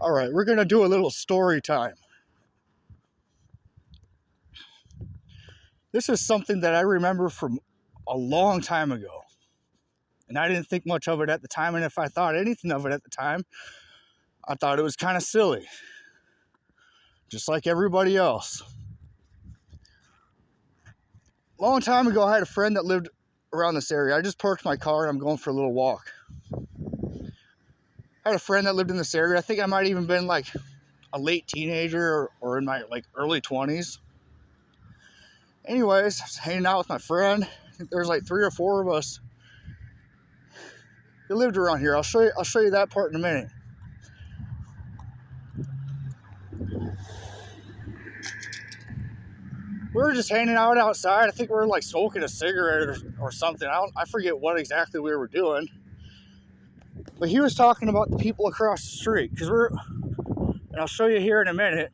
All right, we're going to do a little story time. This is something that I remember from a long time ago. And I didn't think much of it at the time. And if I thought anything of it at the time, I thought it was kind of silly. Just like everybody else. Long time ago, I had a friend that lived around this area. I just parked my car and I'm going for a little walk. I had a friend that lived in this area. I think I might even been like a late teenager or in my like early 20s. Anyways, I was hanging out with my friend. I think there's like 3 or 4 of us. He lived around here. I'll show you that part in a minute. We were just hanging out outside. I think we were like smoking a cigarette or something. I forget what exactly we were doing. But he was talking about the people across the street. And I'll show you here in a minute.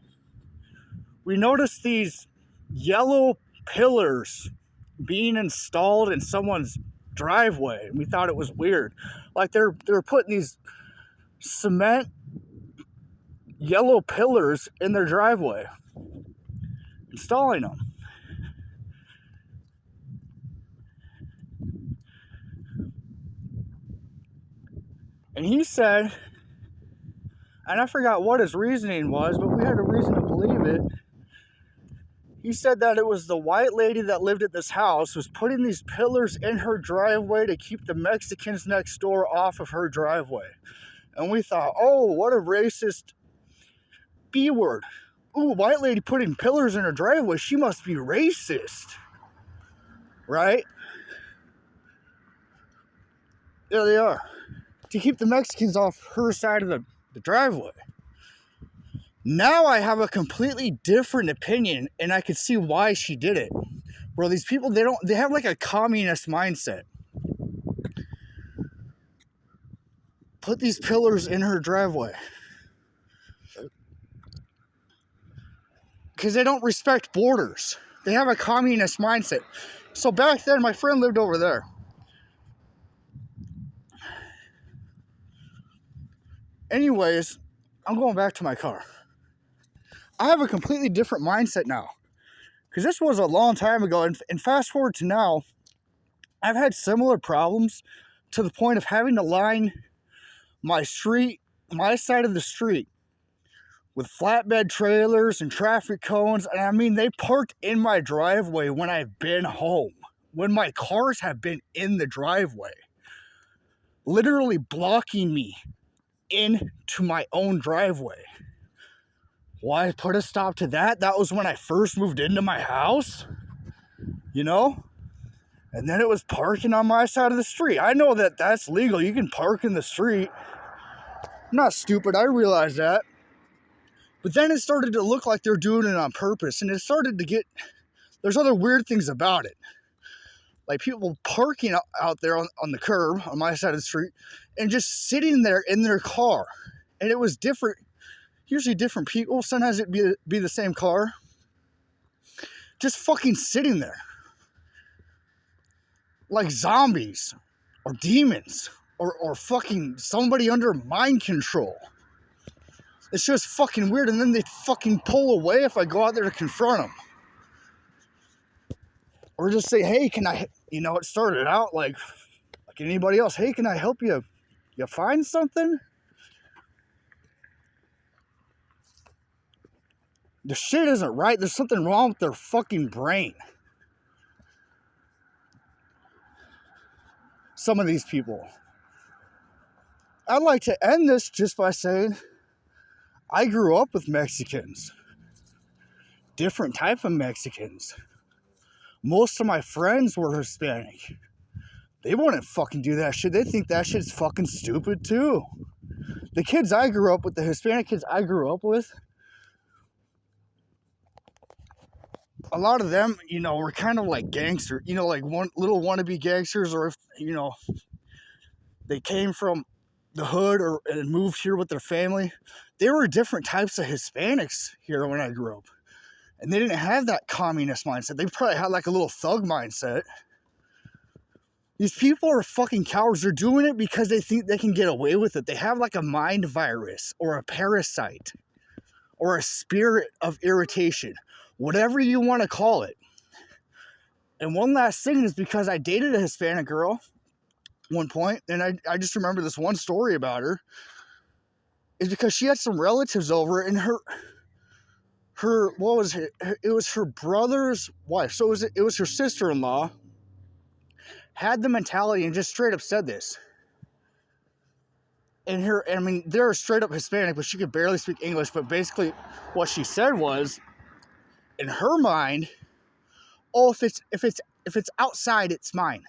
We noticed these yellow pillars being installed in someone's driveway. We thought it was weird. Like they're putting these cement yellow pillars in their driveway. Installing them. And he said, and I forgot what his reasoning was, but we had a reason to believe it. He said that it was the white lady that lived at this house was putting these pillars in her driveway to keep the Mexicans next door off of her driveway. And we thought, oh, what a racist B word. Ooh, white lady putting pillars in her driveway, she must be racist. Right? There they are. To keep the Mexicans off her side of the driveway. Now I have a completely different opinion, and I could see why she did it. Bro, these people, they have like a communist mindset. Put these pillars in her driveway. Because they don't respect borders. They have a communist mindset. So back then, my friend lived over there. Anyways, I'm going back to my car. I have a completely different mindset now. Because this was a long time ago. And fast forward to now, I've had similar problems to the point of having to line my side of the street, with flatbed trailers and traffic cones. And I mean, they parked in my driveway when I've been home. When my cars have been in the driveway. Literally blocking me into my own driveway. Why put a stop to that? That was when I first moved into my house. You know? And then it was parking on my side of the street. I know that that's legal. You can park in the street. I'm not stupid. I realize that. But then it started to look like they're doing it on purpose. And it started to get... There's other weird things about it. Like people parking out there on the curb on my side of the street and just sitting there in their car. And it was different. Usually different people. Sometimes it'd be the same car. Just fucking sitting there. Like zombies. Or demons. Or fucking somebody under mind control. It's just fucking weird. And then they fucking pull away if I go out there to confront them. Or just say, hey, can I... You know, it started out like anybody else. Hey, can I help you? You find something? The shit isn't right. There's something wrong with their fucking brain. Some of these people. I'd like to end this just by saying, I grew up with Mexicans. Different type of Mexicans. Most of my friends were Hispanic. They wouldn't fucking do that shit. They think that shit's fucking stupid too. The kids I grew up with, the Hispanic kids I grew up with, a lot of them, you know, were kind of like gangsters. You know, like one little wannabe gangsters, or if, you know, they came from the hood and moved here with their family. There were different types of Hispanics here when I grew up. And they didn't have that communist mindset. They probably had like a little thug mindset. These people are fucking cowards. They're doing it because they think they can get away with it. They have like a mind virus or a parasite or a spirit of irritation, whatever you want to call it. And one last thing is because I dated a Hispanic girl one point, and I just remember this one story about her, is because she had some relatives over, and what was it? It was her brother's wife. So it was her sister-in-law, had the mentality and just straight up said this. And I mean, they're straight up Hispanic, but she could barely speak English. But basically, what she said was, in her mind, oh, if it's outside, it's mine.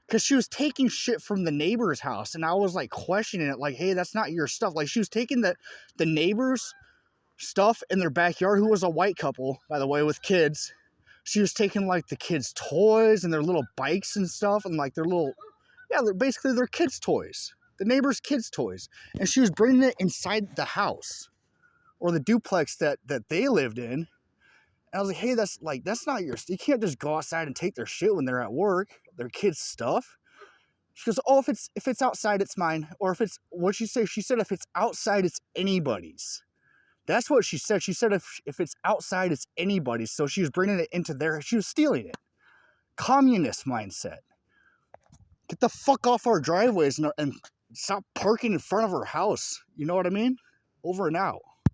Because she was taking shit from the neighbor's house, and I was like questioning it, like, hey, that's not your stuff. Like, she was taking the neighbor's stuff in their backyard, who was a white couple, by the way, with kids. She was taking like the kids' toys and their little bikes and stuff, and like they're basically their kids' toys, the neighbor's kids' toys, and she was bringing it inside the house or the duplex that they lived in. And I was like, hey, that's not yours. You can't just go outside and take their shit when they're at work, their kids' stuff. She goes, oh, if it's outside, it's mine. Or if it's, what'd she say? She said, if it's outside, it's anybody's. That's what she said. She said if it's outside, it's anybody's. So she was bringing it into she was stealing it. Communist mindset. Get the fuck off our driveways and stop parking in front of her house. You know what I mean? Over and out.